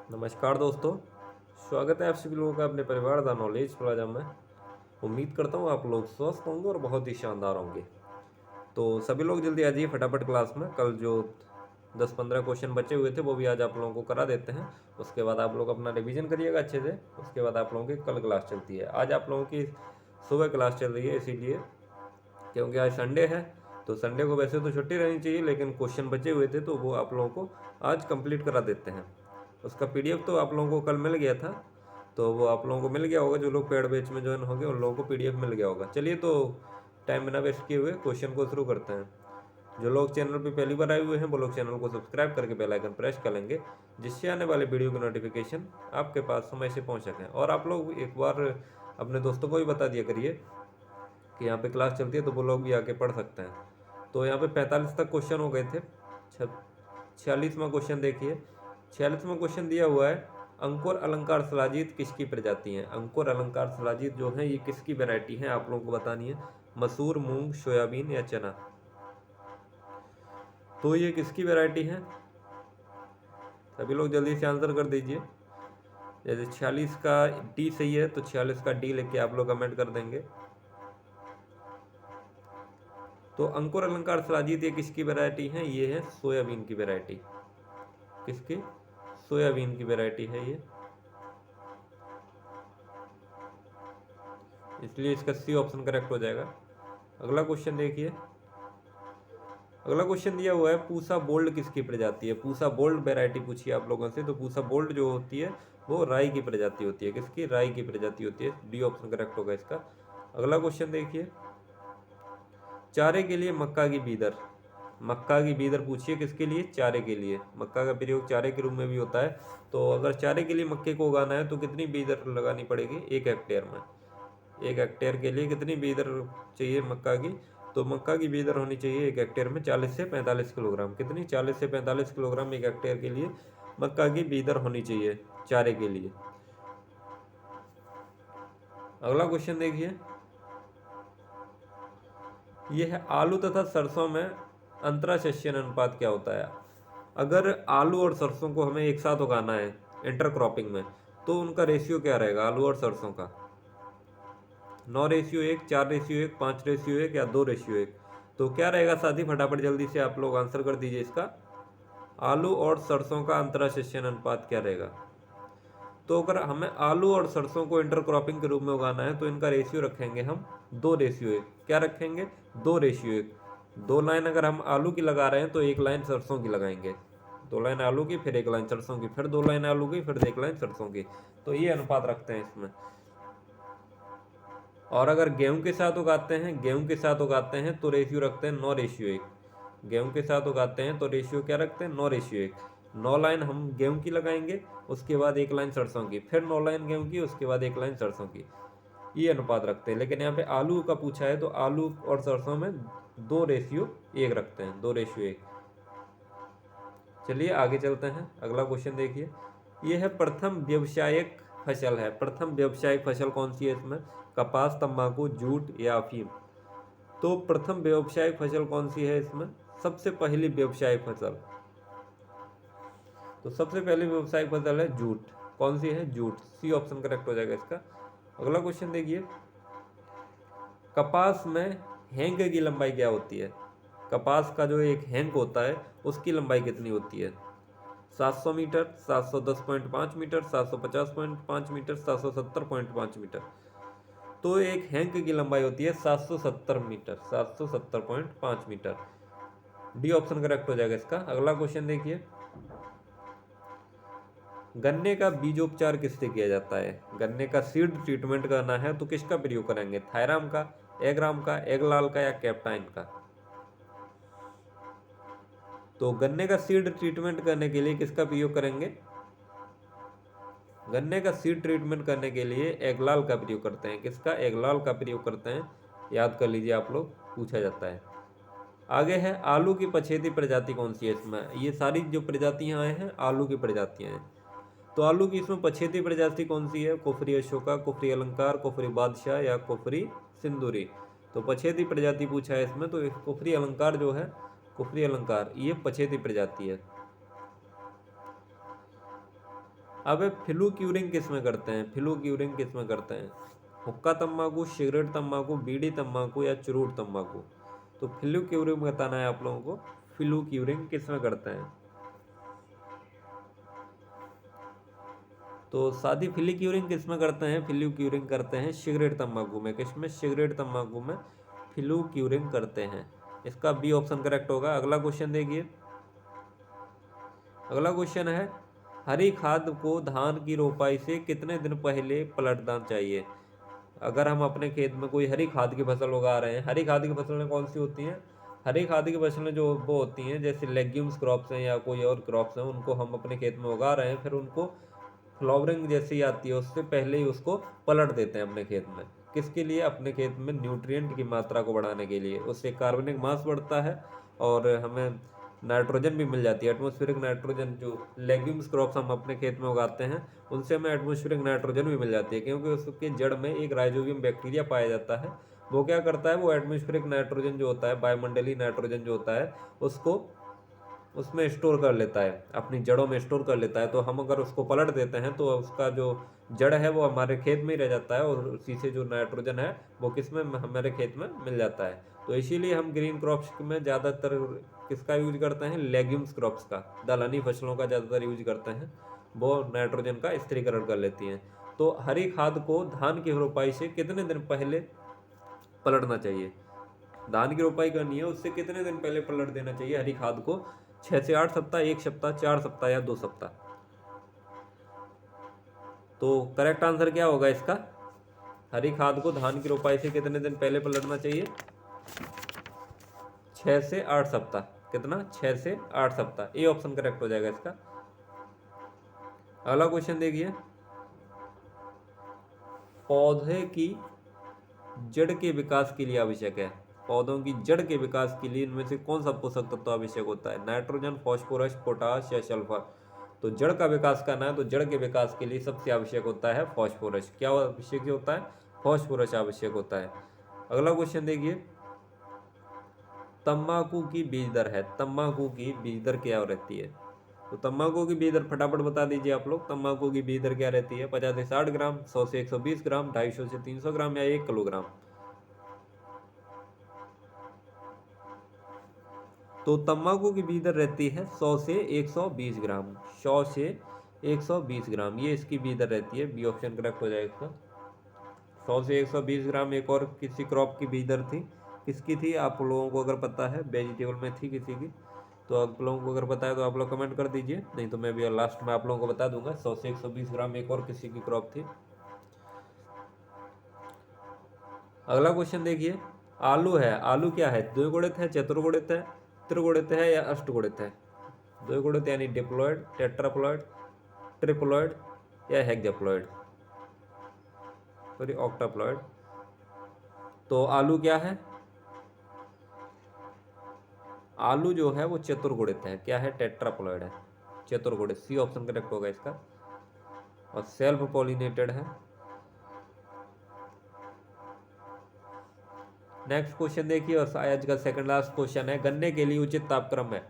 नमस्कार दोस्तों। स्वागत है आप सभी लोगों का अपने परिवार द नॉलेज प्लाजा में। उम्मीद करता हूँ आप लोग स्वस्थ होंगे और बहुत ही शानदार होंगे। तो सभी लोग जल्दी आ जाइए फटाफट क्लास में। कल जो 10-15 क्वेश्चन बचे हुए थे वो भी आज आप लोगों को करा देते हैं। उसके बाद आप लोग अपना रिवीजन करिएगा अच्छे से। उसके बाद आप लोगों की कल क्लास चलती है। आज आप लोगों की सुबह क्लास चल रही है इसीलिए क्योंकि आज संडे है। तो संडे को वैसे तो छुट्टी रहनी चाहिए लेकिन क्वेश्चन बचे हुए थे तो वो आप लोगों को आज कंप्लीट करा देते हैं। उसका पीडीएफ तो आप लोगों को कल मिल गया था, तो वो आप लोगों को मिल गया होगा। जो लोग पेड बैच में ज्वाइन होंगे उन लोगों को पीडीएफ मिल गया होगा। चलिए तो टाइम बिना वेस्ट किए हुए क्वेश्चन को शुरू करते हैं। जो लोग चैनल पे पहली बार आए हुए हैं वो लोग चैनल को सब्सक्राइब करके बेल आइकन प्रेस कर लेंगे, जिससे आने वाले वीडियो की नोटिफिकेशन आपके पास समय से पहुंच सकें। और आप लोग एक बार अपने दोस्तों को भी बता दिया करिए कि यहाँ पे क्लास चलती है, तो वो लोग भी आके पढ़ सकते हैं। तो यहाँ पे 45 तक क्वेश्चन हो गए थे। 46वां क्वेश्चन देखिए। 46वां क्वेश्चन दिया हुआ है, अंकुर अलंकार शिलाजीत किसकी प्रजाति है। अंकुर अलंकार शिलाजीत जो है ये किसकी वैरायटी है आप लोगों को बतानी है। मसूर, मूंग, सोयाबीन या चना। तो ये किसकी वैरायटी है, सभी लोग जल्दी से आंसर कर दीजिए। जैसे 46 का डी सही है तो 46 का डी लेके आप लोग कमेंट कर देंगे। तो अंकुर अलंकार शिलाजीत ये किसकी वैरायटी है, ये है सोयाबीन की वैरायटी। किसकी, सोयाबीन की वैरायटी है ये, इसलिए इसका सी ऑप्शन करेक्ट हो जाएगा। अगला क्वेश्चन देखिए। अगला क्वेश्चन दिया हुआ है, पूसा बोल्ड किसकी प्रजाति है। पूसा बोल्ड वैरायटी पूछी आप लोगों से, तो पूसा बोल्ड जो होती है वो राई की प्रजाति होती है। किसकी, राई की प्रजाति होती है। डी ऑप्शन करेक्ट होगा इसका। अगला क्वेश्चन देखिए, चारे के लिए मक्का की बीदर। मक्का की बीदर पूछिए किसके लिए, चारे के लिए। मक्का का प्रयोग चारे के रूप में भी होता है। तो अगर चारे के लिए मक्के को उगाना है तो कितनी बीदर लगानी पड़ेगी, 1 हेक्टेयर में। 1 हेक्टेयर के लिए कितनी बीदर चाहिए मक्का की, तो मक्का की बीदर होनी चाहिए 1 हेक्टेयर में 40 से 45 किलोग्राम। कितनी, 40 से 45 किलोग्राम 1 हेक्टेयर के लिए मक्का की बीदर होनी चाहिए चारे के लिए। अगला क्वेश्चन देखिए, यह है आलू तथा सरसों में अंतराशस्यन अनुपात क्या होता है। अगर आलू और सरसों को हमें एक साथ उगाना है इंटरक्रॉपिंग में, तो उनका रेशियो क्या रहेगा आलू और सरसों का। 9:1, 4:1, 5:1 या 2:1। तो क्या रहेगा साथी, फटाफट जल्दी से आप लोग आंसर कर दीजिए इसका। आलू और सरसों का अंतराशस्यन अनुपात क्या रहेगा। तो अगर हमें आलू और सरसों को इंटरक्रॉपिंग के रूप में उगाना है तो इनका रेशियो रखेंगे हम 2:1। क्या रखेंगे, 2:1। 2 लाइन अगर हम आलू की लगा रहे हैं तो 1 लाइन सरसों की लगाएंगे। 2 लाइन आलू की, फिर 1 लाइन सरसों की, फिर 2 लाइन आलू की, फिर 1 लाइन सरसों की। तो ये अनुपात रखते हैं इसमें। और अगर गेहूं के साथ उगाते हैं, गेहूं के साथ उगाते हैं तो रेशियो रखते हैं 9:1। गेहूं के साथ उगाते हैं तो रेशियो क्या रखते हैं, 9:1। 9 लाइन हम गेहूं की लगाएंगे, उसके बाद 1 लाइन सरसों की, फिर 9 लाइन गेहूं की, उसके बाद 1 लाइन सरसों की। ये अनुपात रखते हैं। लेकिन यहाँ पे आलू का पूछा है तो आलू और सरसों में 2:1 रखते हैं, 2:1। चलिए आगे चलते हैं। अगला क्वेश्चन देखिए, यह है प्रथम व्यावसायिक फसल है। प्रथम व्यावसायिक फसल कौन सी है इसमें, कपास, तंबाकू, जूट या अफीम। तो प्रथम व्यावसायिक फसल कौन सी है इसमें, सबसे पहली व्यावसायिक फसल। तो सबसे पहली व्यावसायिक फसल है जूट। कौन सी है, जूट। सी ऑप्शन करेक्ट हो जाएगा इसका। अगला क्वेश्चन देखिए, कपास में हैंग की लंबाई क्या होती है। कपास का जो एक हैंग होता है उसकी लंबाई कितनी होती है। 700 मीटर, 710.5 मीटर, 750.5 मीटर, 770.5 मीटर। तो एक हैंक की लंबाई होती है 770 metre, 770.5 metre. D option correct हो जाएगा इसका। अगला क्वेश्चन देखिए, गन्ने का बीजोपचार किससे किया जाता है। गन्ने का सीड ट्रीटमेंट करना है तो किसका प्रयोग करेंगे, थायराम का, एग्राम का, एगलाल का या कैप्टाइन का। तो गन्ने का सीड ट्रीटमेंट करने के लिए किसका प्रयोग करेंगे, गन्ने का सीड ट्रीटमेंट करने के लिए एगलाल का प्रयोग करते हैं। किसका, एगलाल का प्रयोग करते हैं। याद कर लीजिए आप लोग, पूछा जाता है। आगे है आलू की पछेती प्रजाति कौन सी है इसमें। ये सारी जो प्रजातियां आए हैं आलू की प्रजातियां हैं। तो आलू की इसमें पछेती प्रजाति कौन सी है, कुफरी अशोका, कुफरी अलंकार, कुफरी बादशाह या कुफरी सिंदूरी। तो पछेती प्रजाति पूछा है इसमें, तो कुफरी अलंकार जो है, कुफरी अलंकार ये पछेती प्रजाति है। अब फ्लू क्यूरिंग किस में करते हैं? फ्लू क्यूरिंग किस में करते हैं? हुक्का तंबाकू, सिगरेट तंबाकू, बीड़ी तंबाकू या चुरूट तंबाकू? तो फ्लू क्यूरिंग बताना है आप लोगों को। फ्लू क्यूरिंग किस में करते हैं? तो सादी फ्लू क्यूरिंग किस में करते हैं? फ्लू क्यूरिंग करते हैं सिगरेट तंबाकू में। किस में? सिगरेट तंबाकू में फ्लू क्यूरिंग करते हैं। इसका बी ऑप्शन करेक्ट होगा। अगला क्वेश्चन देखिए। अगला क्वेश्चन है, हरी खाद को धान की रोपाई से कितने दिन पहले पलटना चाहिए? अगर हम अपने खेत में कोई हरी खाद की फसल उगा रहे हैं, हरी खाद की फसलें कौन सी होती हैं? हरी खाद की फसलें जो वो होती हैं जैसे लेग्यूम्स क्रॉप्स हैं या कोई और क्रॉप्स हैं, उनको हम अपने खेत में उगा रहे हैं, फिर उनको फ्लावरिंग जैसी आती है उससे पहले ही उसको पलट देते हैं अपने खेत में। किसके लिए? अपने खेत में न्यूट्रिएंट की मात्रा को बढ़ाने के लिए। उससे कार्बनिक मास बढ़ता है और हमें नाइट्रोजन भी मिल जाती है। एटमॉस्फेरिक नाइट्रोजन, जो लेग्यूम्स क्रॉप्स हम अपने खेत में उगाते हैं उनसे हमें एटमॉस्फेरिक नाइट्रोजन भी मिल जाती है, क्योंकि उसके जड़ में एक राइजोबियम बैक्टीरिया पाया जाता है। वो क्या करता है? वो एटमॉस्फेरिक नाइट्रोजन जो होता है, वायुमंडलीय नाइट्रोजन जो होता है, उसको उसमें स्टोर कर लेता है, अपनी जड़ों में स्टोर कर लेता है। तो हम अगर उसको पलट देते हैं तो उसका जो जड़ है वो हमारे खेत में ही रह जाता है और उसी से जो नाइट्रोजन है वो किस में? हमारे खेत में मिल जाता है। तो इसीलिए हम ग्रीन क्रॉप्स में ज़्यादातर किसका यूज करते हैं? लेग्यूम्स क्रॉप्स का, दलहनी फसलों का ज़्यादातर यूज करते हैं। वो नाइट्रोजन का स्थिरीकरण कर लेती हैं। तो हरी खाद को धान की रोपाई से कितने दिन पहले पलटना चाहिए? धान की रोपाई करनी है, उससे कितने दिन पहले पलट देना चाहिए हरी खाद को? 6 से 8 सप्ताह, 1 सप्ताह, 4 सप्ताह या 2 सप्ताह? तो करेक्ट आंसर क्या होगा इसका? हरी खाद को धान की रोपाई से कितने दिन पहले पलटना चाहिए? 6 से 8 सप्ताह। कितना? 6 से 8 सप्ताह। ए ऑप्शन करेक्ट हो जाएगा इसका। अगला क्वेश्चन देखिए। पौधे की जड़ के विकास के लिए आवश्यक है। पौधों की जड़ के विकास के लिए इनमें से कौन सा पोषक तत्व आवश्यक होता है? नाइट्रोजन, फास्फोरस, पोटाश या सल्फर? तो जड़ का विकास करना है तो जड़ के विकास के लिए सबसे आवश्यक होता है फास्फोरस। क्या आवश्यक होता है? फास्फोरस आवश्यक होता है। अगला क्वेश्चन देखिए। तंबाकू की बीज दर है, तंबाकू की बीज दर क्या रहती है? तो तंबाकू की बीज दर फटाफट बता दीजिए आप लोग। तंबाकू की बीज दर क्या रहती है? 50 से 60 ग्राम, 100 से 120 ग्राम, 250 से 300 ग्राम या 1 किलोग्राम? तो तंबाकू की बीज दर रहती है 100 से 120 ग्राम। 100 से 120 ग्राम ये इसकी बीज दर रहती है। बी ऑप्शन करेक्ट हो जाएगा इसका। 100 से 120 ग्राम एक और किसी क्रॉप की बीज दर थी। किसकी थी? आप लोगों को अगर पता है, वेजिटेबल में थी किसी की, तो आप लोगों को अगर पता है तो आप लोग कमेंट कर दीजिए, नहीं तो मैं भी लास्ट में आप लोगों को बता दूंगा। 100 से 120 ग्राम एक और किसी की क्रॉप थी। अगला क्वेश्चन देखिए। आलू है, आलू क्या है? द्विगुणित है, चतुर्गुणित है, त्रिगुणित है या अष्टगुणित है? द्विगुणित यानी डिप्लॉयड, टेट्राप्लॉयड, ट्रिप्लॉयड या हेक्साप्लॉयड, सॉरी ऑक्टाप्लॉयड? तो आलू क्या है? आलू जो है वो चतुर्गुणित है। क्या है? टेट्राप्लॉयड है, चतुर्गुणित। सी ऑप्शन करेक्ट होगा इसका। और सेल्फ पॉलिनेटेड है। नेक्स्ट क्वेश्चन देखिए, और आज का सेकंड लास्ट क्वेश्चन है। गन्ने के लिए उचित तापक्रम है।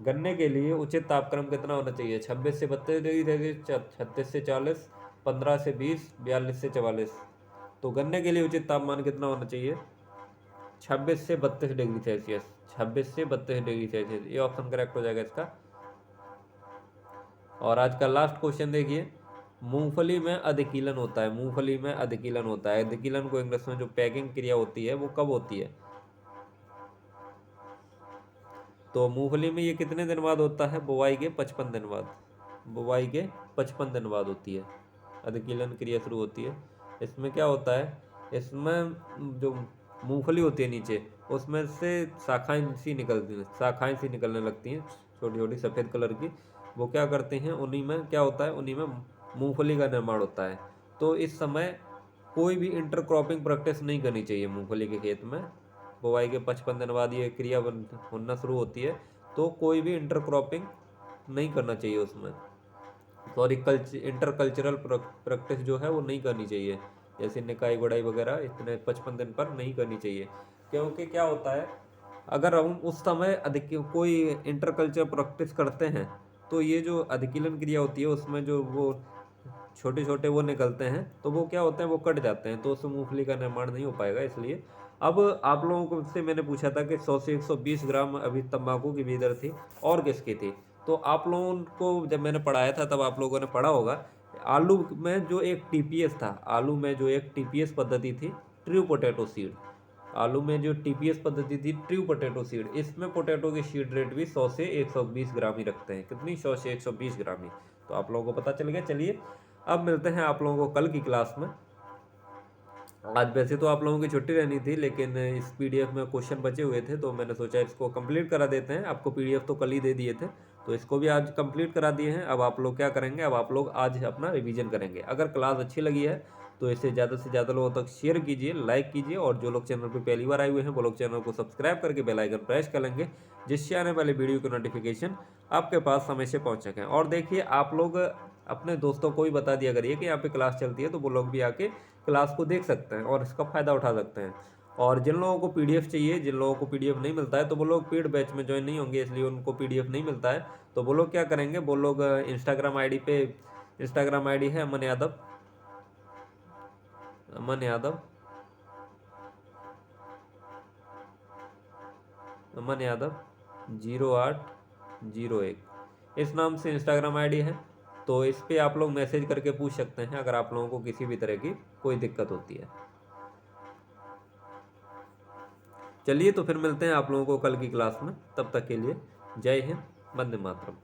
गन्ने के लिए उचित तापक्रम कितना होना चाहिए? 26 से 32 डिग्री सेल्सियस, 36 से 40, 15 से 20, 42 से 44? तो गन्ने के लिए उचित तापमान कितना होना चाहिए? 26 से 32 डिग्री सेल्सियस। 26 से 32 डिग्री सेल्सियस, ये ऑप्शन करेक्ट हो जाएगा इसका। और आज का लास्ट क्वेश्चन देखिए। मूंगफली में अधिकीलन होता है, मूंगफली में अधिकीलन होता है। अधिकीलन को इंग्लिश में जो पैकिंग क्रिया होती है वो कब होती है? तो मूंगफली में ये कितने दिन बाद होता है? बुवाई के 55 दिन बाद। बुवाई के 55 दिन बाद होती है, अधिकीलन क्रिया शुरू होती है। इसमें क्या होता है? इसमें जो मूंगफली होती है नीचे, उसमें से शाखाएं सी निकलती हैं, शाखाएं सी निकलने लगती हैं छोटी छोटी सफ़ेद कलर की। वो क्या करते हैं? उन्हीं में क्या होता है? उन्हीं में मूंगफली का निर्माण होता है। तो इस समय कोई भी इंटरक्रॉपिंग प्रैक्टिस नहीं करनी चाहिए मूंगफली के खेत में। बुवाई के 55 दिन बाद ये क्रिया होना शुरू होती है, तो कोई भी इंटरक्रॉपिंग नहीं करना चाहिए उसमें। सॉरी, इंटरकल्चरल प्रैक्टिस जो है वो नहीं करनी चाहिए, जैसे निकाई गुड़ाई वगैरह इतने 55 दिन पर नहीं करनी चाहिए। क्योंकि क्या होता है, अगर हम उस समय अधिक कोई इंटरकल्चर प्रैक्टिस करते हैं तो ये जो अधिकीलन क्रिया होती है उसमें जो वो छोटे छोटे वो निकलते हैं तो वो क्या होते हैं, वो कट जाते हैं, तो उससे मूंगफली का निर्माण नहीं हो पाएगा। इसलिए अब आप लोगों को से मैंने पूछा था कि 100 से 120 ग्राम अभी तंबाकू की भी दर थी और किसकी थी। तो आप लोगों को जब मैंने पढ़ाया था तब आप लोगों ने पढ़ा होगा, आलू में जो एक टीपीएस था, आलू में जो एक टीपीएस पद्धति थी, ट्रू पोटैटो सीड, आलू में जो टीपीएस पद्धति थी ट्रू पोटैटो सीड, इसमें पोटैटो की सीड रेट भी 100 से 120 ग्राम ही रखते हैं। कितनी? 100 से 120 ग्राम ही। तो आप लोगों को पता चल गया। चलिए अब मिलते हैं आप लोगों को कल की क्लास में। आज वैसे तो आप लोगों की छुट्टी रहनी थी, लेकिन इस पीडीएफ में क्वेश्चन बचे हुए थे तो मैंने सोचा इसको कंप्लीट करा देते हैं। आपको पीडीएफ तो कल ही दे दिए थे, तो इसको भी आज कंप्लीट करा दिए हैं। अब आप लोग क्या करेंगे, अब आप लोग आज अपना रिवीजन करेंगे। अगर क्लास अच्छी लगी है तो इसे ज़्यादा से ज़्यादा लोगों तक शेयर कीजिए, लाइक कीजिए, और जो लोग चैनल पर पहली बार आए हुए हैं वो लोग चैनल को सब्सक्राइब करके बेल आइकन प्रेस कर लेंगे, जिससे आने वाले वीडियो की नोटिफिकेशन आपके पास समय से पहुँच सकें। और देखिए, आप लोग अपने दोस्तों को भी बता दिया करिए कि यहाँ पे क्लास चलती है, तो वो लोग भी आके क्लास को देख सकते हैं और इसका फ़ायदा उठा सकते हैं। और जिन लोगों को पीडीएफ चाहिए, जिन लोगों को पीडीएफ नहीं मिलता है, तो वो लोग पेड बैच में ज्वाइन नहीं होंगे, इसलिए उनको पीडीएफ नहीं मिलता है। तो वो लोग क्या करेंगे, वो लोग इंस्टाग्राम आईडी पे, इंस्टाग्राम आईडी है अमन यादव, अमन यादव, अमन यादव 0801, इस नाम से इंस्टाग्राम आईडी है। तो इस पे आप लोग मैसेज करके पूछ सकते हैं अगर आप लोगों को किसी भी तरह की कोई दिक्कत होती है। चलिए तो फिर मिलते हैं आप लोगों को कल की क्लास में। तब तक के लिए जय हिंद, वंदे मातरम।